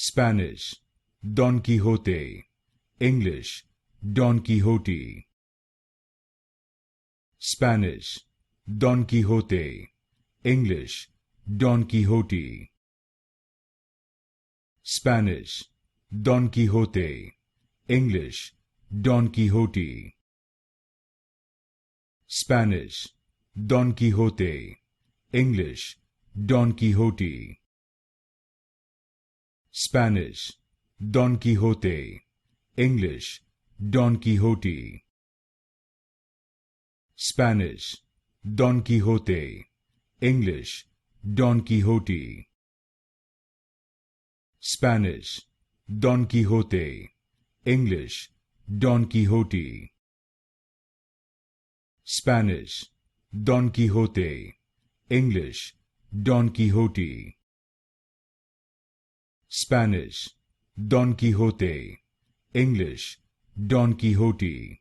Spanish, Don Quixote. English, Don Quixote. Spanish, Don Quixote. English, Don Quixote. Spanish, Don Quixote. English, Don Quixote. Spanish, Don Quixote. English, Don Quixote. Spanish, Don Quixote. English, Don Quixote. Spanish, Don Quixote. English, Don Quixote. Spanish, Don Quixote. English, Don Quixote. Spanish, Don Quixote. English, Don Quixote. Spanish, Don Quixote. English, Don Quixote.